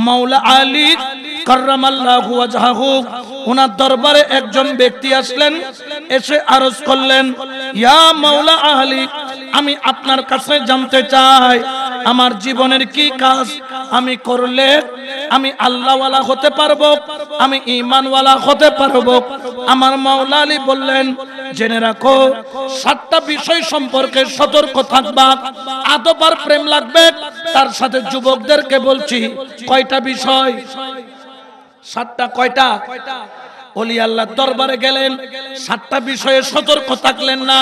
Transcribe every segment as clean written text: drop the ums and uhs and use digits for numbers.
মাওলা আলী কাররামাল্লাহু ওয়াজহাহু ওনার দরবারে একজন ব্যক্তি আসলেন, এসে আরজ করলেন, ইয়া মাওলা আলী, আমি আপনার কাছে জানতে চাই আমার জীবনের কি কাজ আমি করলে আমি আল্লাহওয়ালা হতে পারবো, আমি ঈমানওয়ালা হতে পারবো। আমার মাওলা আলী বললেন, জেনে রাখো 7টা বিষয় সম্পর্কে সতর্ক থাকবা। আদব আর প্রেম লাগবে, তার সাথে যুবকদেরকে বলছি কয়টা বিষয়? 7টা। কয়টা? ওলি আল্লাহর দরবারে গেলেন, 7টা বিষয়ে সতর্ক থাকলেন না,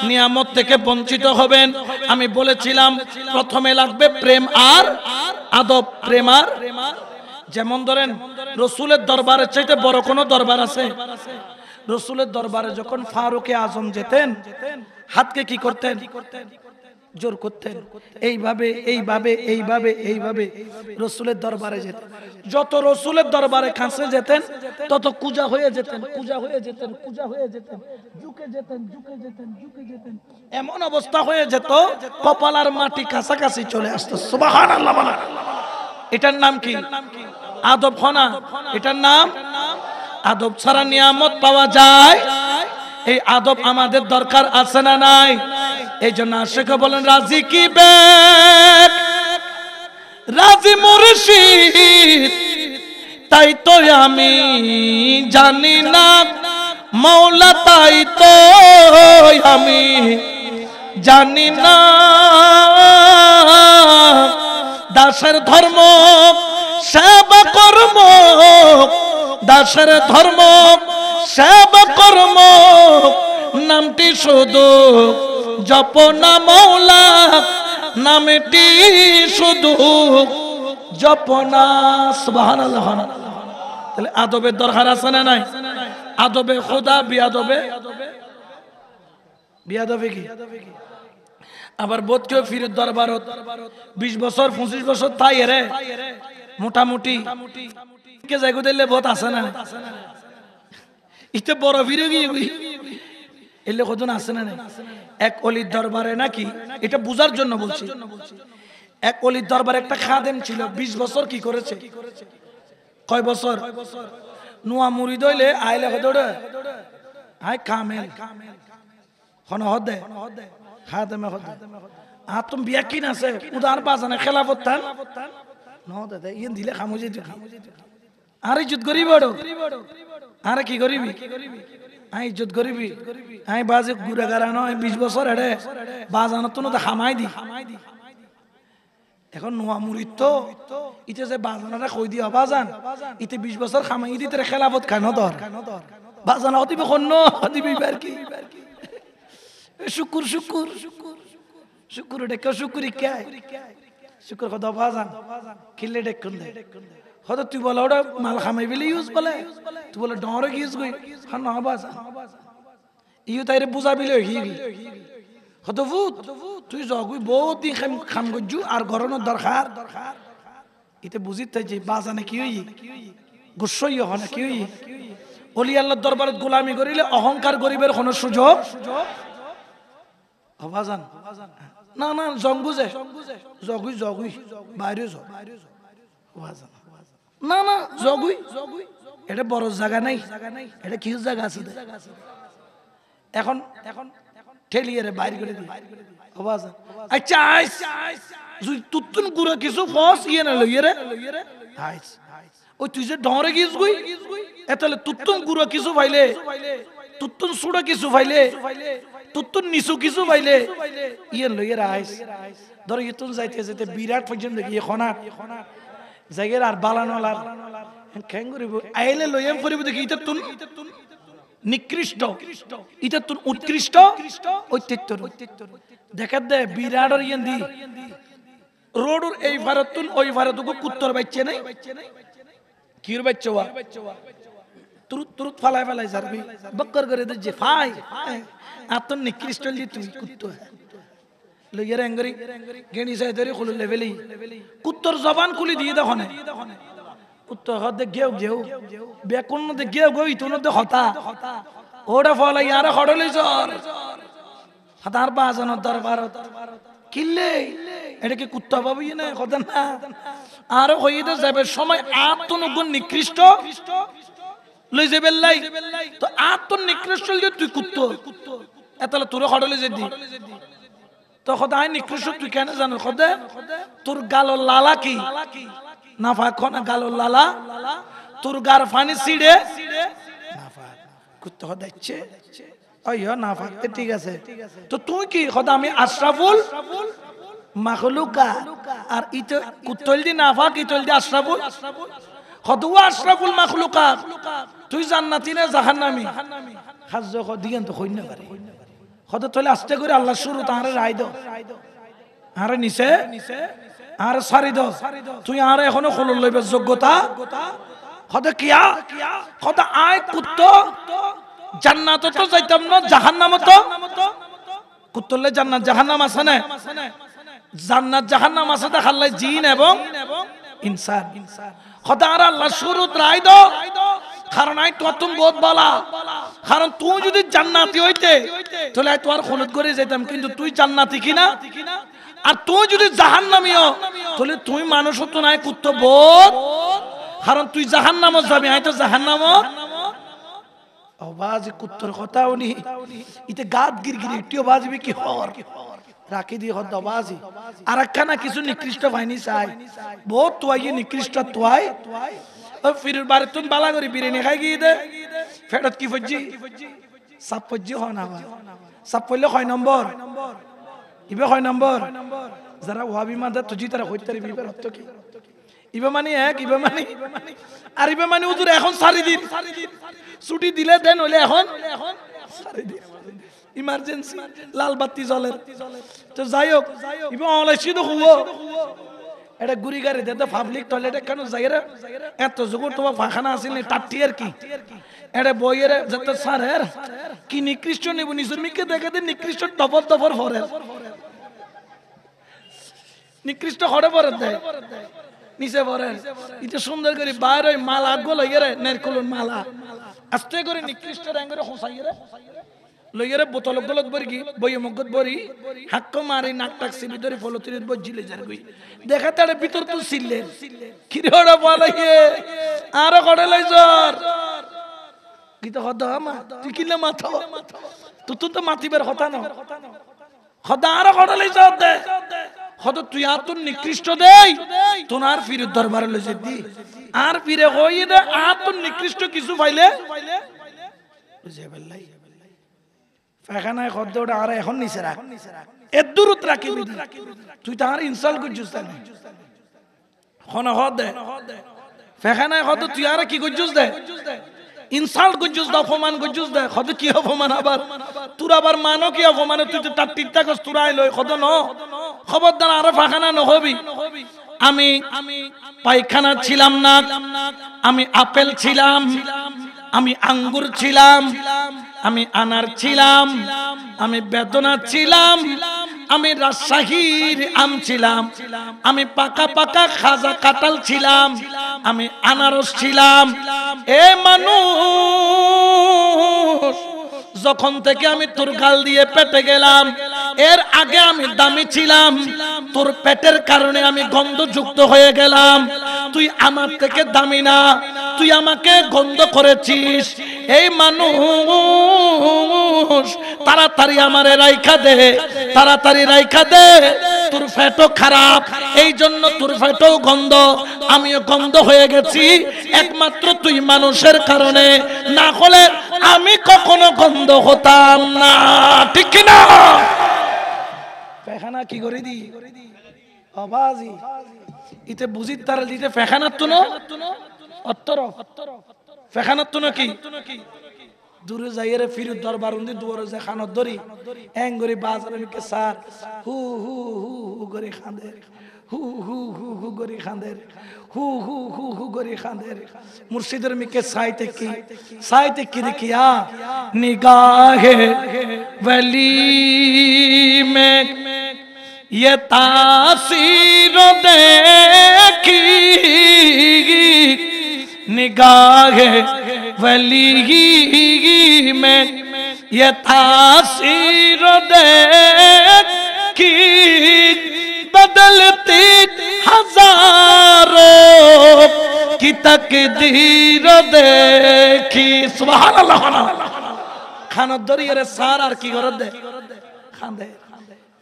নিয়ামত থেকে বঞ্চিত হবেন। আমি বলেছিলাম প্রথমে লাগবে প্রেম আর আদব। প্রেম আর, যেমন ধরেন রসুলের দরবারের চাইতে বড় কোনো দরবার আছে? রসুলের দরবারে যখন ফারুকে আজম যেতেন, হাতকে কি করতেন? জোর করতেন, এইভাবে এইভাবে এইভাবে এইভাবে রসুলের দরবারে যেতেন। যত রসুলের দরবারে কাছে যেতেন তত কুজা হয়ে যেতেন, কুজা হয়ে যেতেন, কুজা হয়ে যেতেন, ঝুঁকে যেতেন, ঝুঁকে যেতেন, ঝুঁকে যেতেন। এমন অবস্থা হয়ে যেত কপাল আর মাটি কাছাকাছি চলে আসতো। সুবহানাল্লাহ বলা। এটার নাম কি? আদব। খনা। এটার নাম আদব। ছাড়া নিয়ামত পাওয়া যায়? এই আদব আমাদের দরকার আছে না নাই? এই জন্য আশিক বলেন, রাজি কি বেক, রাজি মুর্শিদ তাই তো আমি জানি না, মাওলা তাই তো আমি জানি না। দাসের ধর্ম সেবা কর্ম, দাসের ধর্ম সেবা কর্ম, নামটি শুধু জপনা মাওলা, নামটি শুধু জপনা। সুবহানাল্লাহ। তাহলে আদবের দরকার আছে না নাই? আদবে খোদা, বিয়াদবে বিয়াদবে কি? আবার বোধ কেউ ফিরের দরবারত 20 বছর 25 বছর তাই রে মোটামুটি কে জায়গা দিলে বোধ আছে না? ইতে বড় ফিরে গিয়ে এলে কজন আছে না? এক অলির দরবারে নাকি, এটা বুঝার জন্য বলছি, এক অলির দরবারে একটা খাদেম ছিল, 20 বছর কি করেছে? কয় বছর? নোয়া মুরিদ হইলে আইলে হদড়ে হাই কামেল হন হদে খাদেমে হদে। আর তুমি বিয়া কিন আছে উদার বাজানে খেলা করতেন ন দাদা ইয়ে দিলে খামুজে দিবি। আর ইজ্জত করিবি বড়, আর কি করিবি? আই ইজ্জত করিবি? আই বাজে গুড়া গারা নয় 20 বছর এড়ে বাজানো তো না খামাই দি। এখন নোয়া মুরিদ তো ইতে যে বাজানাটা কই দিয়া বাজান ইতে 20 বছর খামাই দিতে খেলাফত খায় নদর বাজানা অতিবে খন্ন অতিবে বার কি শুকুর শুকুর শুকুর ডেকে শুকুরি কে শুকুর খোদা বাজান কিলে ডেকুন দে খোদা তুই বলে ওটা মাল খামাই বিলে ইউজ বলে তুই বলে ডরে ইউজ কই খান না বাজান ইউ তাইরে বুঝা বিলে হিবি খোদা ফুট তুই জগুই বহুত দিন খাম গজু আর গরনের দরকার ইতে বুঝিতে যে বাজানে কি হই গুসই হন কি হই। ওলি আল্লাহর দরবারে গোলামি করিলে অহংকার গরিবের কোনো সুযোগ বাজান না না জঙ্গুজে জগুই জগুই বাইরে যাও বাজান না না জগুই এটা বড় জায়গা নাই, এটা কি জায়গা আছে? এখন এখন ঠেলিয়ে রে বাইরে করে দি বাজান। আচ্ছা তুই তুতুন গুড়া কিছু ফস ইয়ে না লইয়ে রে ওই তুই যে ডরে গিয়েছ গই এতলে তুতুন গুড়া কিছু পাইলে তুতুন সুড়া কিছু পাইলে তুতুন নিচু কিছু পাইলে ইয়ে লইয়ে আইস ধর ইতুন যাইতে যেতে বিরাট পর্যন্ত গিয়ে খনার জায়গার আর বালানলার খেং করিব আইলে লইয়াম করিব দেখি ইতে তুন নিকৃষ্ট ইতে তুন উৎকৃষ্ট ঐতিহ্য দেখাত দে বিরাটর ইয়েন দি রোডর এই ভারতুন ওই ভারতকু কুত্তর বাচ্চা নাই কির বাচ্চা ওয়া তুরুত তুরুত ফালাই ফালাই যারবি বক্কর করে দে যে ফাই আতন নিকৃষ্ট লি তুই কুত্তো লইয়ার এঙ্গরি গেনি সাই ধরে খুলে লেভেলি কুত্তর জবান খুলি দিয়ে দেখনে কুত্তর হদে গেও গেও বেকুন দে গেও গই তুন দে হতা ওড়া ফলাই আর হড়লি জর হাতার বাজানোর দরবার কিল্লে এটা কি কুত্তা পাবি না কথা না আর হইতে যাবে সময় আত্মনগুণ নিকৃষ্ট লই যাবে লাই তো আত্ম নিকৃষ্ট লই তুই কুত্তো এতলা তোর হড়লে যেদি তো খোদাই নিকৃষ্ট তুই কেন জানো খোদা তোর গালো লালা কি না ফাঁক না গালো লালা তোর গার ফানি সিড়ে না ফাঁক কুত্তো খোদাইছে আইয়া না ফাঁকতে ঠিক আছে তো তুই কি খোদা আমি আশরাফুল মাখলুকা আর ইতে কুত্তল দি না ফাঁক ইতল দি আশরাফুল খোদা আশরাফুল মাখলুকা তুই জান্নাতি না জাহান্নামী হাজ্জ দিয়েন তো কইনা পারে খোদা তলে আস্তে করে আল্লাহ শুরু তারে রায় দাও আরে নিছে আর সারি দাও তুই আর এখনো খলল লইবে যোগ্যতা খোদা কিয়া খোদা আয় কুত্তো জান্নাত তো যাইতাম না জাহান্নাম তো কুত্তলে জান্নাত জাহান্নাম আছে না জান্নাত জাহান্নাম আছে দেখালাই জিন এবং ইনসান খোদা আর আল্লাহ শুরু রায় দাও কারণ আই তো তুমি বহুত বলা কারণ তুই যদি জান্নাতি হইতে তাহলে আই তো আর খলদ করে যাইতাম কিন্তু তুই জান্নাতি কিনা আর তুই যদি জাহান্নামীও তাহলে তুই মানুষ তো নাই কুত্ত বহুত কারণ তুই জাহান্নামে যাবি আই তো জাহান্নামে আওয়াজ কুত্তর কথা উনি ইতে গাত গিরগিরি টিও বাজবি কি হর রাখি দি হদ বাজি আর একখানা কিছু নিকৃষ্ট বাহিনী চাই বহুত তোয়াই নিকৃষ্ট তোয়াই ফির বারে তুমি বালা করি বিরিয়ানি খাই গিয়ে দে ফেরত কি ফজি সাপ ফজি হয় না সাপ পড়লে 6 নম্বর ইবে 6 নম্বর যারা ওয়াবি মাদা তুজি তারা হইতে বিবের অর্থ কি ইবে মানে এক ইবে মানে আর ইবে মানে হুজুর এখন সারি দিন ছুটি দিলে দেন হইলে এখন সারি দিন ইমার্জেন্সি লাল বাতি জ্বলে তো যাই হোক ইবে অনলাইন তো হুও এটা গুড়ি গাড়ি দে তো পাবলিক টয়লেটে কেন যাই রে এত জগুর তোমার পাখানা আসিল নি টাট্টি আর কি এটা বইয়ের যত স্যার কি নিকৃষ্ট নেব নিজের মিকে দেখে দে নিকৃষ্ট টপর টপর ফরে নিকৃষ্ট হরে পরে দেয় নিচে পরে এটা সুন্দর করে বাইরে ওই মালা গুলো ইয়ে নেরকুলন মালা আস্তে করে নিকৃষ্ট রঙের হোসাই রে লইরে বোতল গলত বর্গি বইয়ে মগত বরি হাক্ক মারি নাক টাকসি ভিতরে ফলতির বজিলে যার গই দেখা তারে ভিতর তো সিললে কিরে ওড়া বলাইয়ে আর কড়ে লাইজর গীত হদ মা তুই কিলে মাথা তুই তো মাতিবার কথা না খোদা আর কড়ে লাইজর দে খোদা তুই আর তুই নিকৃষ্ট দেই তোনার ফিরে দরবারে লইছে দি আর ফিরে হই দে আর তুই নিকৃষ্ট কিছু পাইলে বুঝে বললাই পায়খানায় খদ্দ ওটা আর এখন নিচে রাখ এর দূরত রাখি তুই তো আর ইনসাল করছিস তাহলে হনে হদ দে পায়খানায় খদ্দ তুই আর কি করছিস দে ইনসাল্ট করছিস দে অপমান করছিস দে খদ্দ কি অপমান আবার তোর আবার মানো কি অপমানে তুই তো তার টিকটা কস তোরা আইলো খদ্দ ন খবরদার আর পায়খানা নহবি আমি পায়খানা ছিলাম না আমি আপেল ছিলাম আমি আঙ্গুর ছিলাম আমি আনার ছিলাম আমি বেদনা ছিলাম আমি রাজশাহীর আম ছিলাম আমি পাকা পাকা খাজা কাঁঠাল ছিলাম আমি আনারস ছিলাম এ মানুষ যখন থেকে আমি তোর গাল দিয়ে পেটে গেলাম এর আগে আমি দামি ছিলাম তোর পেটের কারণে আমি গন্ধযুক্ত হয়ে গেলাম তুই আমার থেকে দামি না তুই আমাকে গন্ধ করেছিস এই মানুষ তাড়াতাড়ি আমারে রাইখা দে তাড়াতাড়ি রাইখা দে তোর পেটও খারাপ এই জন্য তোর পেটও গন্ধ আমিও গন্ধ হয়ে গেছি একমাত্র তুই মানুষের কারণে না হলে আমি কখনো গন্ধ হতাম না ঠিক কি না পায়খানা কি করে দি আবাজি ইতে বুঝি তার দিতে পায়খানার তো না অত্তর পায়খানার তো না কি দূরে যাইরে ফিরে দরবার উন্দি দুয়ারে যায় খানত ধরি এঙ্গরি বাজারে মিকে সার হু হু হু হু করে খাঁদে হু হু হু হু করে খাঁদে হু হু হু হু করে খাঁদে মুর্শিদের মিকে সাইতে কি দেখিয়া নিগাহে वली में ये तासीर देखी निगाहे वली में ये तासीर देखी बदलती हजारों কি তাকদীর দেখি সুবহানাল্লাহ। খানার দরিয়ারে সার আর কি করে দে খান্দে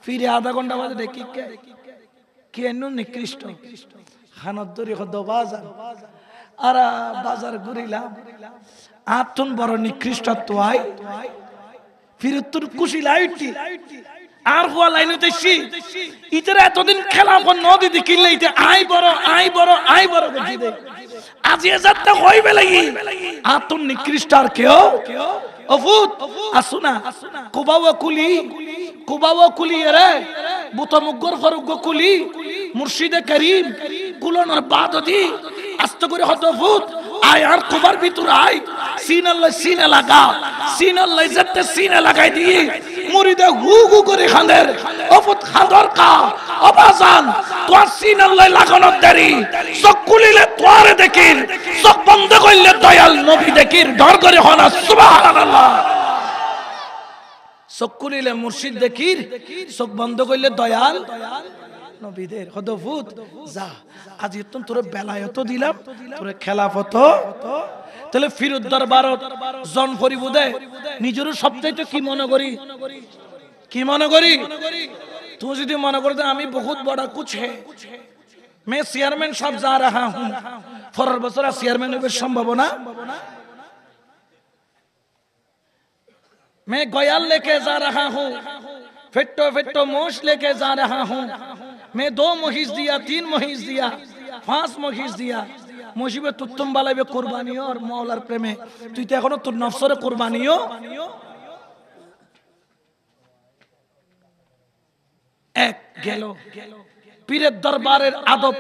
ফিরে আধা ঘন্টা বাদে দেখি কেন নিকৃষ্ট খানার দরি হদ বাজার আর বাজার ঘুরিলাম আতুন বড় নিকৃষ্ট তোয়াই ফিরে তোর খুশি লাইটি আর হওয়া লাইনতে সি ইতারা এতদিন খেলা পর নদী দি কিনলে ইতে আই বড় গজি দে আজ এ যাত্রা হইবে লাগি আতুন নিকৃষ্ট আর কেও অফুত আসুনা কুবাওয়া কুলি রে বুতা মুগর ফরুগ কুলি মুর্শিদে করিম কুলনার বাদদি আস্ত করে হতফুত আয় আর কুবার ভিতর আয় সিনে লাগা সিনাল্লাহ যেতে সিনে লাগাই দিয়ে মুরিদে হু হু করে খাঁদের অফুত খাঁদর কা অবাজান তোর সিনাল্লাহ লাগানোর দেরি চোখ খুলিলে তোরে দেখির চোখ বন্ধ করলে দয়াল নবী দেখির ডর করে হনা সুবহানাল্লাহ। চোখ খুলিলে মুর্শিদ দেখির চোখ বন্ধ করলে দয়াল নবীদের হদফুত যা আজ এতন তোরে বেলায়ত দিলাম তোরে খেলাফত তাহলে ফিরুদ দরবারত জন ফরিবুদে নিজের সবচাইতে কি মনে করি তুই যদি মনে করতে আমি বহুত বড় কুছ হে मैं चेयरमैन साहब जा रहा हूं फरर बसरा चेयरमैन होने संभावना मैं गोयल लेके जा रहा हूं फिट्टो मोश लेके जा रहा हूं मैं 2 मोहिज दिया 3 मोहिज दिया 5 मोहिज दिया मुसीबत तुम बालाइबे कुरबानियो और मौलार प्रेमे তুই তো এখনো তোর নফসরে কুরবানিও এক গেল পীরের দরবারের আদব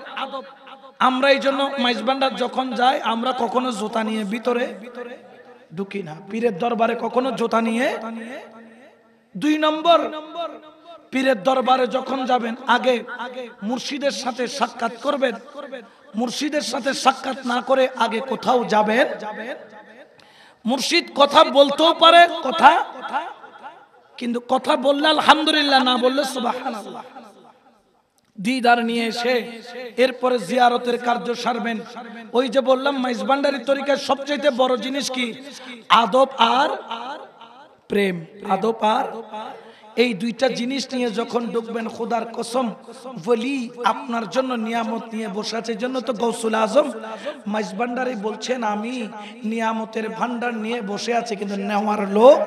আমরা এইজন্য মাইজবান্ডার যখন যাই আমরা কখনো জুতা নিয়ে ভিতরে ঢুকি না পীরের দরবারে কখনো জুতা নিয়ে 2 নম্বর পীরের দরবারে যখন যাবেন আগে মুর্শিদের সাথে সাক্ষাৎ করবেন মুর্শিদের সাথে সাক্ষাৎ না করে আগে কোথাও যাবেন মুর্শিদ কথা বলতেও পারে কথা কিন্তু কথা বললে আলহামদুলিল্লাহ না বললে সুবহানাল্লাহ দিদার নিয়ে এসে এরপরে জিয়ারতের কার্য সারবেন ওই যে বললাম মাইজবান্ডারি তরিকার সবচেয়ে বড় জিনিস কি আদব আর প্রেম আদব আর এই দুইটা জিনিস নিয়ে যখন ঢুকবেন খোদার কসম বলি আপনার জন্য নিয়ামত নিয়ে বসে আছে জন্য তো গৌসুল আজম মাইজবান্ডারি বলছেন আমি নিয়ামতের ভান্ডার নিয়ে বসে আছে কিন্তু নেওয়ার লোক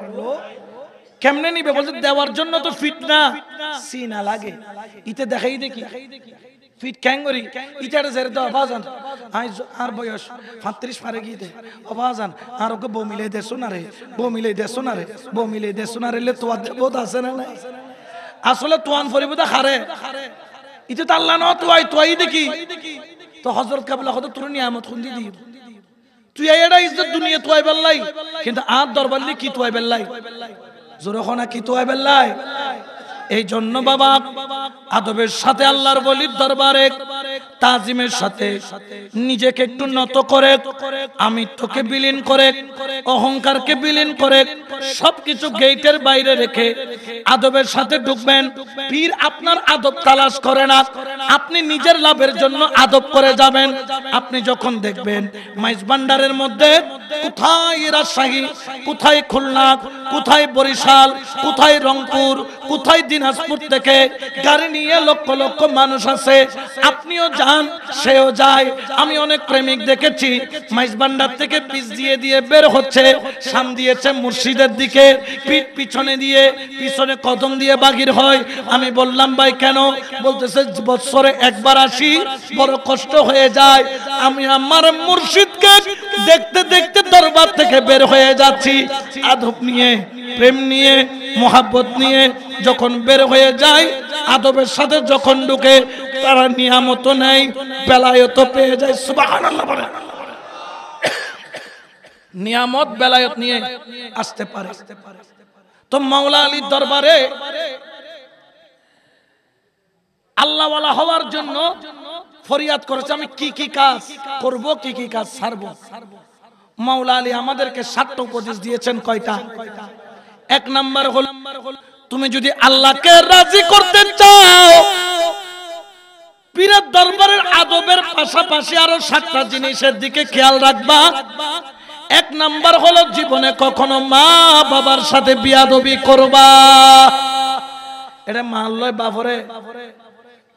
কেমনে নিবে বলতে দেওয়ার জন্য তো ফিট না সিনা লাগে ইতে দেখাই দেখি ফিট ক্যাঙ্গরি ইটারে জেরে দাও বাজান আর বয়স 35 পারে গিয়ে বাজান আর ওকে বউ মিলে দেছো না রে বউ মিলে দেছো না রে লে তো বহুত আছে না আসলে তোয়ান ফরিবুদা খারে ইতে তো আল্লাহ না তোয়াই দেখি তো হযরত কাবলা কত তোর নিয়ামত খুন দি তুই এডা ইজ্জত দুনিয়া তোয়াই বেল্লাই কিন্তু আর দরবারলি কি তোয়াই বেল্লাই জোরখনা কি তোয়াই বেল্লাই এই জন্য বাবা আদবের সাথে আল্লাহর ওলির দরবারে তাজিমের সাথে নিজেকে একটু নত করে আমি তোকে বিলীন করে অহংকারকে বিলীন করে সবকিছু গেটের বাইরে রেখে আদবের সাথে ঢুকবেন পীর আপনার আদব তালাশ করে না আপনি নিজের লাভের জন্য আদব করে যাবেন আপনি যখন দেখবেন মাইজবান্ডারের মধ্যে কোথায় রাজশাহী কোথায় খুলনা কোথায় বরিশাল কোথায় রংপুর কোথায় দিনাজপুর থেকে গাড়ি নিয়ে লক্ষ লক্ষ মানুষ আছে আপনিও যান সেও যায় আমি অনেক প্রেমিক দেখেছি মাইজবান্ডার থেকে পিছ দিয়ে বের হচ্ছে সাম দিয়েছে মুর্শিদের দিকে পিঠ পিছনে কদম দিয়ে বাগির হয় আমি বললাম ভাই কেন বলতেছে বছরে একবার আসি বড় কষ্ট হয়ে যায় আমি আমার মুর্শিদকে দেখতে দেখতে দরবার থেকে বের হয়ে যাচ্ছি আদব নিয়ে প্রেম নিয়ে মোহাব্বত নিয়ে যখন বের হয়ে যায় আদবের সাথে যখন ঢুকে তারা নিয়ামত নেই বেলায়ত পেয়ে যায় সুবহানাল্লাহ বলে নিয়ামত বেলায়ত নিয়ে আসতে পারে তো মাওলা আলীর দরবারে আল্লাহ ওয়ালা হওয়ার জন্য ফরিয়াদ করেছে আমি কি কি কাজ করব কি কি কাজ ছাড়ব মাওলা আলী আমাদেরকে 7টা উপদেশ দিয়েছেন কয়টা এক নাম্বার হল তুমি যদি আল্লাহকে রাজি করতে চাও পীরের দরবারের আদবের পাশাপাশি আরো 7টা জিনিসের দিকে খেয়াল রাখবা। এক নাম্বার হলো জীবনে কখনো মা বাবার সাথে বিয়াদবি করবা। এটা মানলয় বাপরে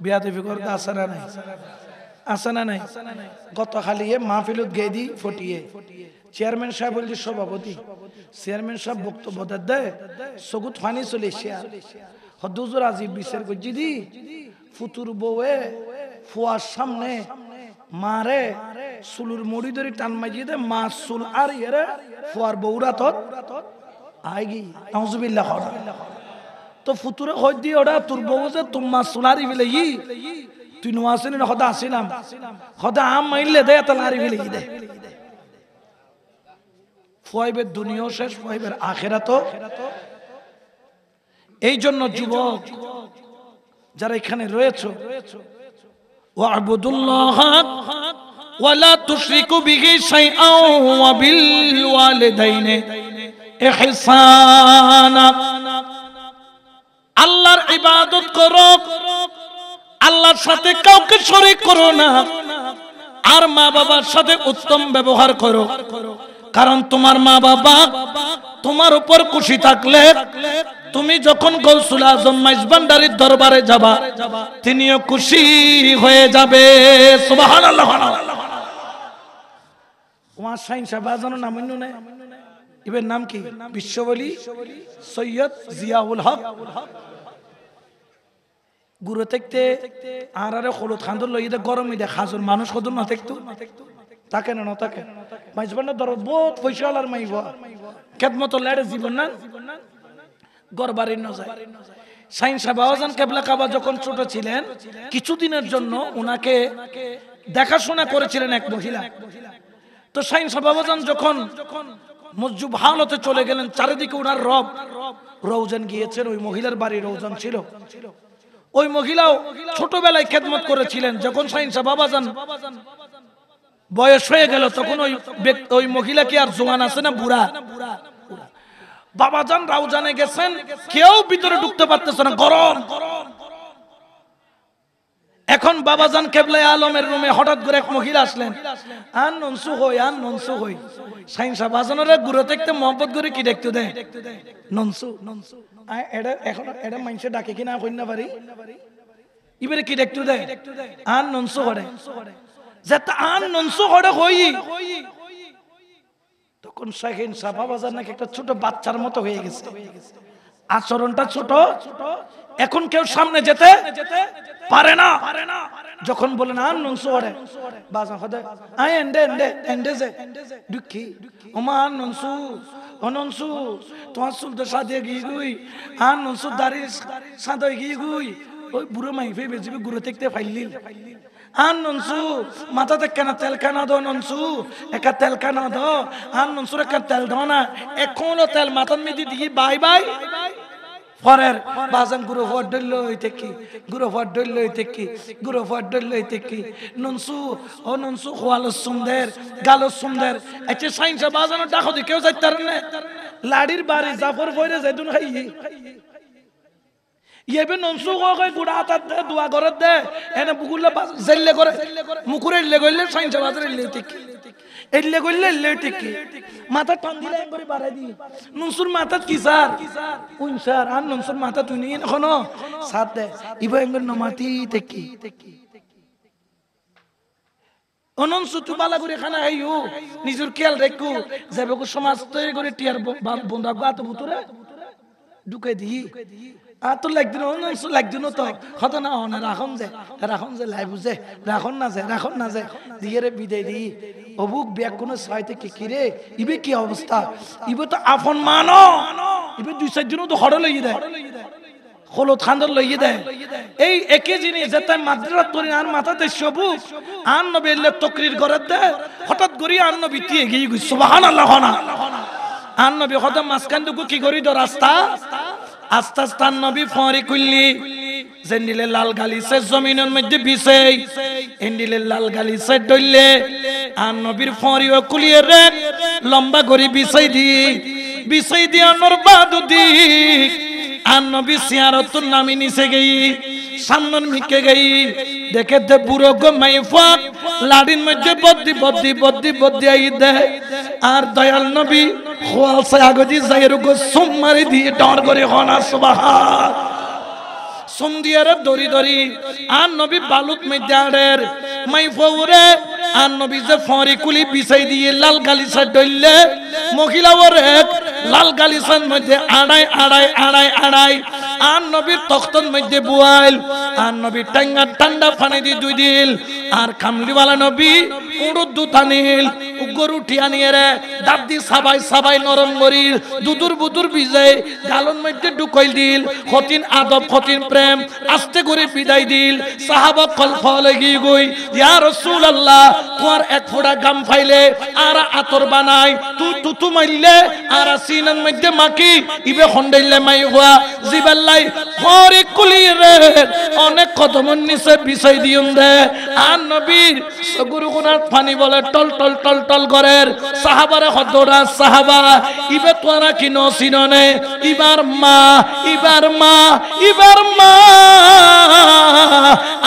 বিয়াদবি করতে আসে না নাই? আসে না নাই? গত খালিয়ে মাহফিলত গেদি ফটিয়ে চেয়ারম্যান সাহেব বলছি সভাপতি চেয়ারম্যান সাহেব বক্তব্য দেয় সগুত ফানি চলে হদুজুর আজি বিচার করছি দি ফুতুর বউয়ে ফুয়ার সামনে মারে চুলুর মুড়ি ধরে টান মাজিয়ে দে মা চুল আর ইয়ে ফুয়ার বউরা তত আইগি নাউজুবিল্লাহ। তো ফুতুরে হই দি ওরা তোর বউ যে তোমা চুলারি ফেলে ই তুই নো আসেনি না হদা আসিলাম হদা আম মাইলে দে এত লারি ফেলে দে। ফুয়াইবের দুনিয়াও শেষ, ফুয়াইবের আখিরাতও। এই জন্য যুবক যারা এখানে রয়েছে, ওয়া'বুদুল্লাহ ওয়ালা তুশরিকু বিহি শাইআন ওয়া বিল ওয়ালিদাইনি ইহসানা। আল্লাহর ইবাদত করো, আল্লাহর সাথে কাউকে শরীক করো না, আর মা বাবার সাথে উত্তম ব্যবহার করো। কারণ তোমার মা বাবা তোমার উপর খুশি থাকলে তুমি যখন গৌসুল আজম মাইজভান্ডারীর দরবারে যাবা তিনিও খুশি হয়ে যাবে। সুবহানাল্লাহ। ওয়া শাইন শাহবাজানের নাম শুনে ইবের নাম কি? বিশ্ববলি সৈয়দ জিয়াউল হক। গুরু থাকতে আর হলুদ খান্দর লইতে গরম দে খাজুর মানুষ কত না থাকতো তাকে না না তাকে মাইজভান্ডার দরবার বহুত পয়সা আলার মাইবা খেদমত লেড়ে জীবন না গরবারির ন যায়। শাইন শাহবাজান কেবলা কাবা যখন ছোট ছিলেন কিছুদিনের জন্য ওনাকে দেখাশোনা করেছিলেন এক মহিলা। তো শাইন শাহবাজান যখন মজুব হালতে চলে গেলেন, চারিদিকে ওনার রব রওজান গিয়েছেন, ওই মহিলার বাড়ি রওজান ছিল। ওই মহিলাও ছোটবেলায় খেদমত করেছিলেন। যখন শাইন শাহবাজান বয়স হয়ে গেল তখন ওই মহিলা কি আর জোয়ান আছে না বুড়া? বাবাজান রাউজানে গেছেন, কেউ ভিতরে ঢুকতে পারতেছে না, গরম। এখন বাবাজান কেবলা আলমের রুমে হঠাৎ করে এক মহিলা আসলেন, আন ননসু হই, আন ননসু হই। শাইন শাহবাজানের গুরু দেখতে মোহাম্মত করে কি দেখতে দেয় ননসু ননসু। এটা এখন এটা মানুষে ডাকে কিনা কইনা পারি, এবারে কি দেখতে দেয় আন ননসু করে যেটা আন ননসু করে হই। তখন শাইন শাহবাজান নাকি একটা ছোট বাচ্চার মতো হয়ে গেছে, আচরণটা ছোট। এখন কেউ সামনে যেতে পারে না। যখন বলেন আন ননসু করে বাজান হদে আই এন্ডে এন্ডে এন্ডে যে দুঃখী ওমা আন ননসু অননসু তোমার চুলতে সাদিয়ে গিয়ে গুই আন ননসু দাড়ি সাদয় গিয়ে গুই। ওই বুড়ো মাইফে বেজিবি গুরু দেখতে ফাইলিল আন ননসু মাথাতে কেন তেল কেন দো ননসু একা তেল কেন দো আন ননসুর একা তেল দো না এখনো তেল মাথার মেদি দিয়ে বাই বাই পরের বাজান গুরু ফট ডল হইতে কি গুরু ফট ডল হইতে কি গুরু ফট ডল হইতে কি ননসু ও ননসু খোয়ালো সুন্দর গালো সুন্দর। আচ্ছা শাইন শাহবাজান ডাকো দি কেউ যাইতার না লাড়ির বাড়ি জাফর ফইরে যাইতুন খাই ইয়েবে ননসু কয় গুড়া হাত দে দোয়া করে দে এনে বুকুলে জেললে করে মুকুরে এলে গইলে শাইন শাহবাজান এলে ঠিক এলে গইলে এলে ঠিক মাথা টান দিলে একবারে বাড়াই দি ননসুর মাথা কি স্যার উন স্যার আর ননসুর মাথা তুই নিয়ে এখনো সাথ দে ইবা এঙ্গল নমাতি তেকি অননসু তু বালা করে খানা খাইও নিজের খেয়াল রেখো যাবে কো সমাজ তৈরি করে টিয়ার বন্ধা গাত ভিতরে ঢুকে দি আর তো লাগদিন অননসু লাগদিন তো কত না হন রাখন যে লাই বুঝে রাখন না যে দিয়ে রে বিদায় দি অবুক ব্যাগ কোন সাইতে কি কি রে ইবে কি অবস্থা ইবে তো আপন মানো ইবে দুই চার দিনও তো হড় লইয়ে দেয় হলুদ খান্দর লইয়ে দেয়। এই একই জিনিস যেটা মাদ্রাত করি আর মাথাতে সবুজ আর নবী এলে তকরির করে দেয় হঠাৎ করি আর নবী দিয়ে গিয়ে গই সুবহানাল্লাহ না আর নবী হঠাৎ মাঝখান দুকু কি করি তো রাস্তা আস্তে আস্তে নবী ফরি কুল্লি জেন্ডিলে লাল গালিছে জমিনের মধ্যে বিছে এন্ডিলে লাল গালিছে ডইলে আর নবীর ফরিও কুলিয়ে রে লম্বা করে বিছাই দি আনর বাদুদি আর নবী সিয়ারতুন নামি নিচে গই সামনের মিকে গই দেখে দে বুড়ো গো মাইফা লাড়ির মধ্যে বদ্দি আই দে আর দয়াল নবী খোয়াল সাগজি যাইরু গো সুমারি দিয়ে ডর করে হনা সুবহান সুন্দিয়ারে দরি আর নবী বালুত মধ্যে মাইফাউরে আর নবী যে ফরি কুলি বিছাই দিয়ে লাল গালিসা ডইলে মহিলা ওরে লাল গালিসার মধ্যে আড়াই আর নবীর তখ্তর মধ্যে বুয়াইল আর নবী টাঙ্গা ঠান্ডা পানি দিয়ে দুই দিল আর কামলিওয়ালা নবী উড়ুদ দুতানিল গরু ঠিয়া নিয়ে রে দাদি সাবাই নরম গরিল দুদুর বুদুর বিজয় গালন মধ্যে ঢুকাইল দিল খতিন আদব খতিন প্রেম আস্তে করে বিদায় দিল সাহাবা কলফলে গিয়ে গই ইয়া রাসূলুল্লাহ তোমার এক ফোঁটা গাম ফাইলে আর আতর বানাই তুতু মাইলে আর সিনার মধ্যে মাকি ইবে খন্ডাইলে মাই হওয়া জিবাল্লাই ফরি কুলিরে অনেক কদমন নিচে বিছাই দিউন দে আর নবীর সগুরু গুনার পানি বলে টল টল টল টল করের সাহাবারে হদরা সাহাবা ইবে তোরা কি নসিননে ইবার মা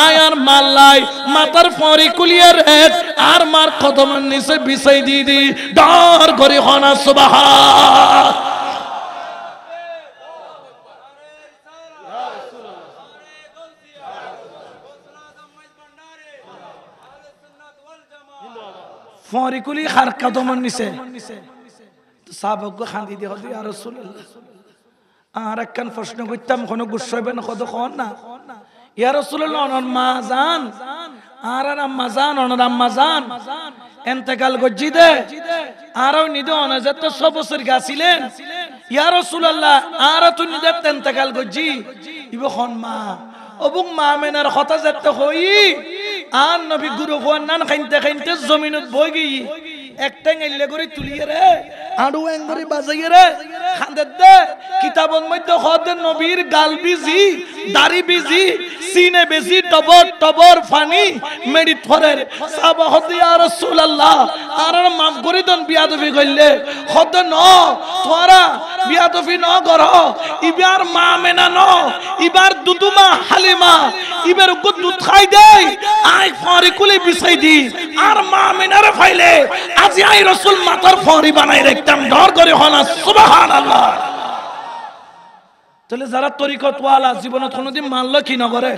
আয়ার মাল্লাই মাতার ফরি কুলিয়ের আর মার কদমন নিচে বিছাই দি ডর করে হনা সুবহান ফরিকুলি খার কদমন নিছে সাহাবাকে খান্দি দিয়ে হদি ইয়া রাসূলুল্লাহ আর একখান প্রশ্ন করতাম কোন গুচ্ছ হবে না কত কোন না ইয়া রাসূলুল্লাহ অনর মা জান আর আম্মা জান অনর আম্মা জান ইন্তেকাল গজি দে আরও নিদে অনাজাত 100 বছর গাছিলেন ইয়া রাসূলুল্লাহ আর তো নিদে ইন্তেকাল গজি ইবো খন মা অবুক মা মেনার কথা যেতে হই আর নবী গুরু ফোন নান খাইতে জমিনত বই গই একটা এলে করে তুলিয়ে রে আড়ু এঙ্গরি বাজাইয়ে রে খান্দে দে কিতাবন মধ্যে খদ নবীর গাল বিজি দাড়ি বিজি সিনে বেশি টবর ফানি মেডিট ফরের সাহাবা হদ ইয়া রাসূলুল্লাহ আর মাফ করে দেন বিয়াদবি কইলে খদ ন তোরা বিয়াদবি ন কর ইবার মা মেনা ন ইবার দুদুমা হালিমা ইবার গো দুধ খাই দেই আই ফরি কুলি বিছাই দি আর মা মেনারে ফাইলে আজি আই রাসূল মাথার ফরি বানাই রাখতাম ডর করে হনা সুবহানাল্লাহ তাহলে যারা তরিকত ওয়ালা জীবনত কোনদিন মানলো কি না করে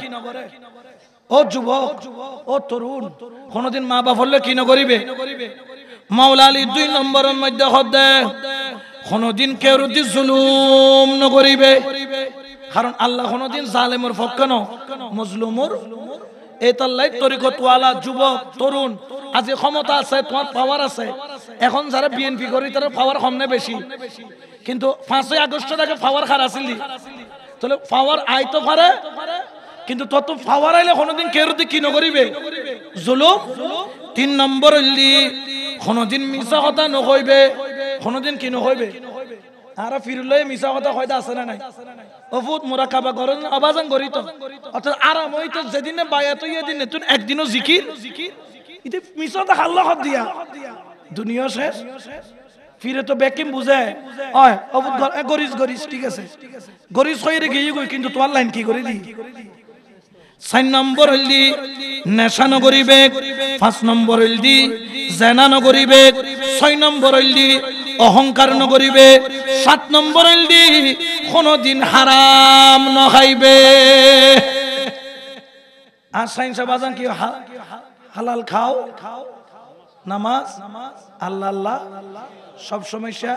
ও যুবক ও তরুণ কোনদিন মা বাপ হলে কি না করিবে মাওলা আলী 2 নম্বরের মধ্যে হদে কোনদিন কেউ রুদি জুলুম ন করিবে কারণ আল্লাহ কোনদিন জালেমের পক্ষ ন মজলুমর এতাল্লাই তরিকত ওয়ালা যুবক তরুণ আজ ক্ষমতা আছে তোমার পাওয়ার আছে এখন যারা বিএনপি করি তার পাওয়ার কম না বেশি কিন্তু 5 আগস্ট থেকে পাওয়ার খার আসিলি তাহলে পাওয়ার আইতো পারে কিন্তু তত পাওয়ার আইলে কোনদিন কেরুতে কি নকরিবে জুলুম 3 নম্বর হইলি কোনদিন মিছা কথা নকইবে কোনদিন কি নকইবে আর ফিরলে মিছা কথা কইতা আছে না নাই বহুত মুরাকাবা করেন আবাজান করি তো অর্থাৎ আরাম হইতো যেদিনে বায়াত হইয়া দিনে তুই একদিনও জিকির ইতে মিছা কথা আল্লাহ দিয়া দুনিয়া শেষ ফিরে তো বেকিম বুঝে ওই অবুত গরিস ঠিক আছে গরিস কইরে গিয়ে গই কিন্তু তোমার লাইন কি করে দি 4 নম্বর হইলি নেশা ন করিবে 5 নম্বর হইলি জেনা ন করিবে 6 নম্বর হইলি অহংকার ন করিবে 7 নম্বর হইলি কোনদিন হারাম ন খাইবে আর সাইন্স বাজান কি হালাল খাও নামাজ আল্লাহ সব সমস্যা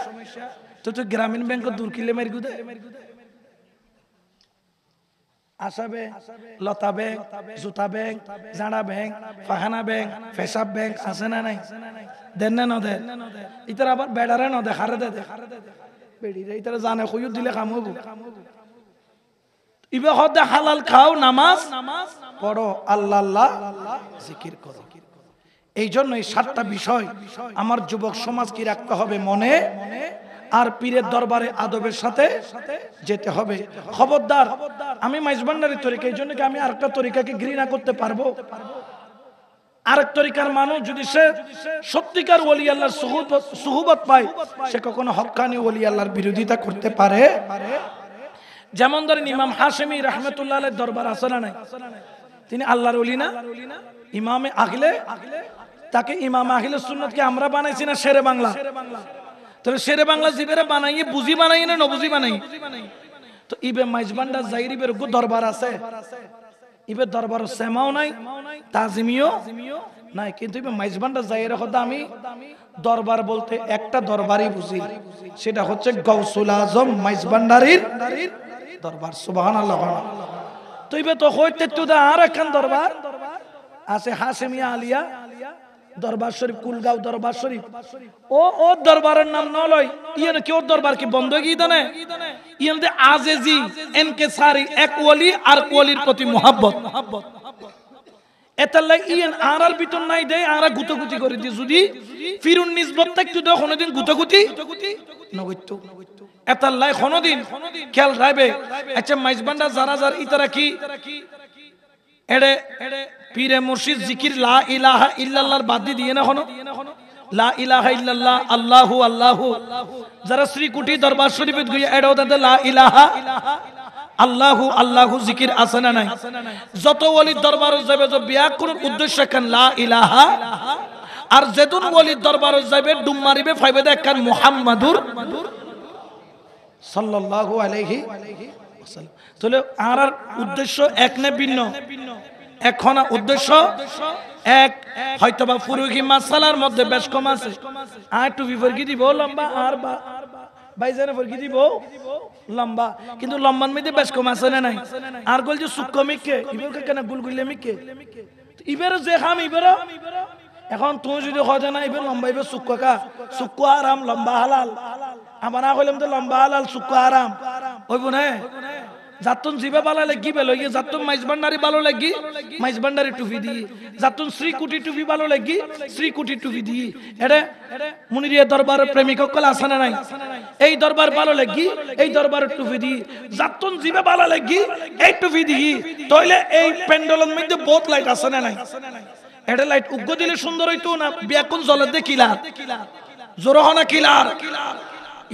তো গ্রামীণ ব্যাংক দূর কিলে মারি গুদে আশা ব্যাংক লতা ব্যাংক জুতা ব্যাংক জাড়া ব্যাংক পাখানা ব্যাংক পেশাব ব্যাংক আছে না নাই দেন না দেন ইতার আবার বেড়ারে ন দেখারে দে বেড়ি রে ইতার জানে কইও দিলে কাম হবো ইবে হদ হালাল খাও নামাজ পড়ো আল্লাহ জিকির করো এই জন্য এই 7টা বিষয় আমার যুবক সমাজ কি রাখতে হবে মনে আর পীরের দরবারে আদবের সাথে যেতে হবে খবরদার আমি মাইজবান্ডারি তরিকা এই জন্য কি আমি আরেকটা তরিকাকে ঘৃণা করতে পারবো আরেক তরিকার মানুষ যদি সে সত্যিকার ওলি আল্লাহর সুহবত পায় সে কখনো হক্কানি ওলি আল্লাহর বিরোধিতা করতে পারে যেমন ধরেন ইমাম হাশেমি রাহমাতুল্লাহ আলাইহির দরবার আছে না নাই? তিনি আল্লাহর ওলি না? ইমামে আহলে, তাকে ইমাম আহলে সুন্নাত কে আমরা বানাইছি না শেরে বাংলা? তাহলে শেরে বাংলা জিবেরে বানাইয়ে বুঝি বানাই না নবুঝি বানাই? তো ইবে মাইজবান্ডা জাইরিবের গো দরবার আছে, ইবে দরবার সেমাও নাই, তাজিমিও নাই, কিন্তু ইবে মাইজবান্ডা জাইরে খোদা আমি দরবার বলতে একটা দরবারই বুঝি, সেটা হচ্ছে গাউসুল আজম মাইজবান্ডারির দরবার। সুবহানাল্লাহ। তো ইবে তো হইতে তো আর একখান দরবার আছে হাশেমিয়া আলিয়া দরবার শরীফ, কুলগাঁও দরবার শরীফ। ও দরবারের নাম নলয় ইয়ানে কি, ওর দরবার কি বন্ধ হয়ে গিয়ে ইয়ানে আজেজি এনকেসারি, এক ওলি আর ওলির প্রতি মোহাব্বত। এতার লাগে ইয়ান আর ভিতর নাই দেয়, আর গুতগুতি করে দিয়ে যদি ফিরুন নিসবত থাকতো দেয় কোনোদিন গুতগুতি নগত্য। এতার লাগে কোনোদিন খেয়াল রাখবে। আচ্ছা মাইজবান্ডা যারা যার ইতারা কি এড়ে পীরে মুর্শিদ জিকির লা ইলাহা ইল্লাল্লাহর বাদ দিয়ে না হনো, লা ইলাহা ইল্লাল্লাহ আল্লাহু আল্লাহু, যারা শ্রীকুটি দরবার শরীফে গিয়ে এড়াও তাদের লা ইলাহা আল্লাহু আল্লাহু জিকির আছে না নাই? যত ওলির দরবার যাবে তো ব্যাকরণ উদ্দেশ্য কান লা ইলাহা, আর যেদিন ওলির দরবার যাবে ডুম মারিবে ফাইবে দেখান মুহাম্মাদুর সাল্লাল্লাহু আলাইহি ওয়াসাল্লাম। তাহলে আর উদ্দেশ্য এক না ভিন্ন? এখন উদ্দেশ্য এক, হয়তোবা ফুরুকি মাসালার মধ্যে বেশ কম আছে, আর টুপি ফরকি দিব লম্বা, আর ভাইজানে ফরকি দিব লম্বা, কিন্তু লম্বার মধ্যে বেশ কম আছে না নাই? আর গল যে সুক্ক মিকে ইবের কেন গুলগুলে মিকে ইবের যে খাম ইবের, এখন তুমি যদি হয় না ইবের লম্বা ইবের সুক্ক কা, সুক্ক আরাম লম্বা হালাল, আমার না কইলাম তো লম্বা হালাল সুক্ক আরাম হইব না? যাতুন জিবে ভালো লাগি বেলো গিয়ে, যাতুন মাইজবান্ডারি ভালো লাগি মাইজবান্ডারি টুপি দি, যাতুন শ্রীকুটি টুপি ভালো লাগি শ্রীকুটি টুপি দি। এরে মুনিরিয়া দরবারের প্রেমিক কল আছে না নাই? এই দরবার ভালো লাগি এই দরবারের টুপি দি, যাতুন জিবে ভালো লাগি এই টুপি দি। তাইলে এই প্যান্ডেলের মধ্যে বহুত লাইট আছে না নাই? এটা লাইট উগ্গ দিলে সুন্দর হইতো না বেকুন জলে দে কিলার জোরহনা কিলার।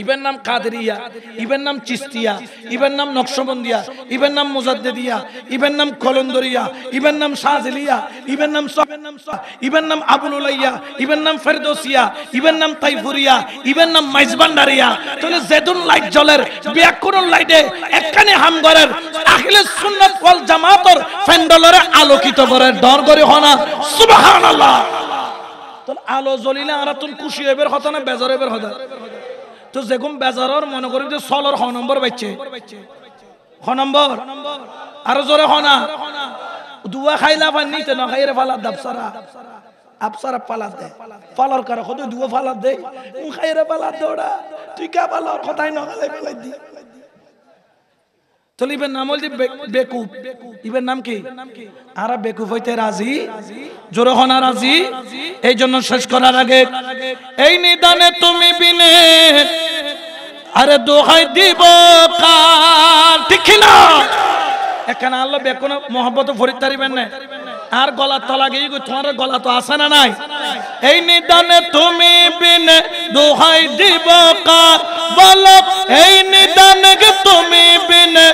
ইবের নাম কাদেরিয়া, ইবের নাম চিস্তিয়া, ইবের নাম নকশবন্দিয়া, ইবের নাম মুজাদ্দিদিয়া, ইবের নাম কলন্দরিয়া, ইবের নাম শাহজিলিয়া, ইবের নাম ইবের নাম আবুল উলাইয়া, ইবের নাম ফেরদৌসিয়া, ইবের নাম তাইফুরিয়া, ইবের নাম মাইজবান্ডারিয়া। তাহলে যেদুন লাইট জ্বলের বিয়াকুন লাইটে একখানে হামগরের আহলে সুন্নাত ওয়াল জামাতের ফেন্ডলরে আলোকিত করে ডর করে হনা। সুবহানাল্লাহ। তাহলে আলো জ্বলিলে আর তুন খুশি হইবের কথা না বেজার হইবের কথা? তো যেরকম বেজারর মনে করি যে সলর হ নম্বর বাইছে, হ নম্বর আরো জোরে হনা দুয়া খাইলা পান নিতে না খাইরে ফালাত দাবসারা আপসারা পালাত দে ফালার কার কত দুয়া ফালাত দে খাইরে পালাত দৌড়া তুই কা পালার কথাই না খালাই ফেলাই দি। তো ইবের নাম হল বেকুব, ইবের নাম কি? আর বেকুব হইতে রাজি, জোরে হনা রাজি। এই জন্য শেষ করার আগে এই নিদানে তুমি বিনে আরে দোহাই দিব কার, ঠিক না? এখানে আল্লাহ বেকুন মোহাম্মত ফরিদ তারিবেন না, আর গলা তলা গিয়ে তোমার গলা তো আসে না নাই? এই নিদানে তুমি বিনে দোহাই দিব কার, বলো এই নিদানে তুমি বিনে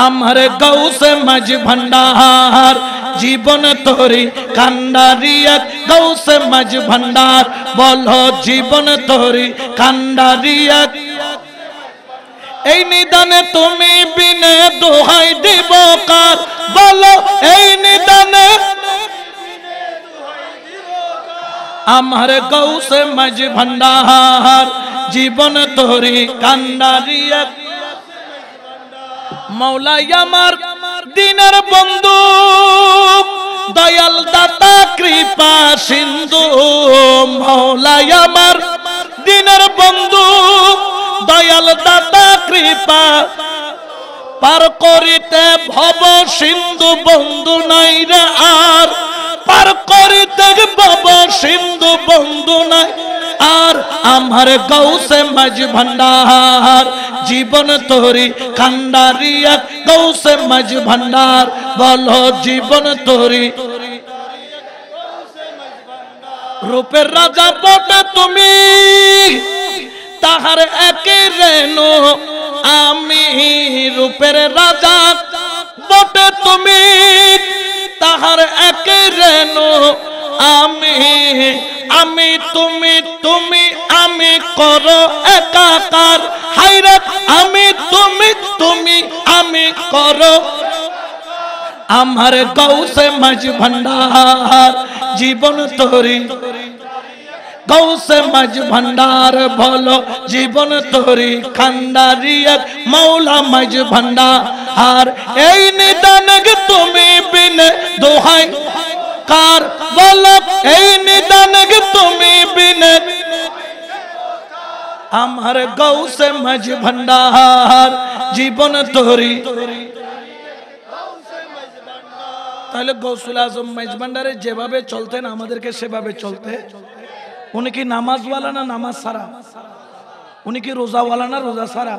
আমার গৌসে মাঝ ভান্ডার জীবন তোরি কান্ডারিয়া, গৌসে মাঝ ভান্ডার বলো জীবন তোরি কান্ডারিয়া। এই নিদানে তুমি বিনে দোহাই দিব কার, বলো এই নিদানে আমার গৌসে মাঝ ভান্ডার জীবন তোরি কান্ডারিয়া। মৌলাই আমার দিনের বন্ধু দয়াল দাতা কৃপা সিন্ধু, মৌলাই আমার দিনের বন্ধু দয়াল দাতা কৃপা পার করিতে ভব সিন্ধু বন্ধু নাই রে আর, পার করিতে ভব সিন্ধু বন্ধু নাই আর। আমার গৌসে মাঝ ভান্ডার জীবন তোরি কান্ডারিয়া, গৌসে মাঝ ভান্ডার বলো জীবন তোরি। রূপের রাজা বটে তুমি তাহার একে রেণু, আমি রূপের রাজা বটে তুমি তাহার এক রেণু আমি আমি তুমি তুমি আমি করো একাকার হায়রে আমি তুমি তুমি আমি করো আমার গৌসে মাঝ ভান্ডার জীবন তোরি গৌসে মাঝ ভান্ডার বলো জীবন তোরি খান্ডারি এক মৌলা মাঝ ভান্ডার এই নিদান তুমি বিনে দোহাই কার বলো এই নিদান তুমি বিনে আমার গৌসে মাঝ ভান্ডার জীবন তোরি তাহলে গৌসুল আজম মাইজ ভান্ডারে যেভাবে চলতেন আমাদেরকে সেভাবে চলতে উনি কি নামাজওয়ালা না নামাজ সারা উনি কি রোজাওয়ালা না রোজা সারা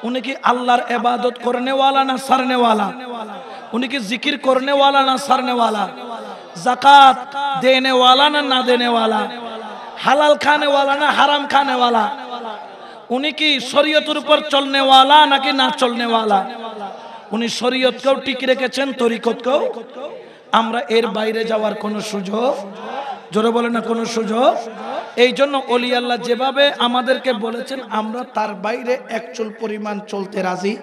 উনি কি আল্লাহর ইবাদত করনে वाला না সারনে वाला उन्हीं की जिक्र करने वाला ना सरने वाला ज़कात देने वाला ना देने वाला हलाल खाने वाला ना हराम खाने वाला उन्हीं की शरीयतर ऊपर चलने वाला ना कि ना चलने वाला उन्हीं शरीयत को टिके রেখেছেন তরিকত को আমরা এর বাইরে যাওয়ার কোনো সুযোগ জোরে বলে না কোনো সুযোগ এই জন্য ওলি আল্লাহ যেভাবে আমাদেরকে বলেছেন আমরা তার বাইরে এক চুল পরিমাণ চলতে রাজি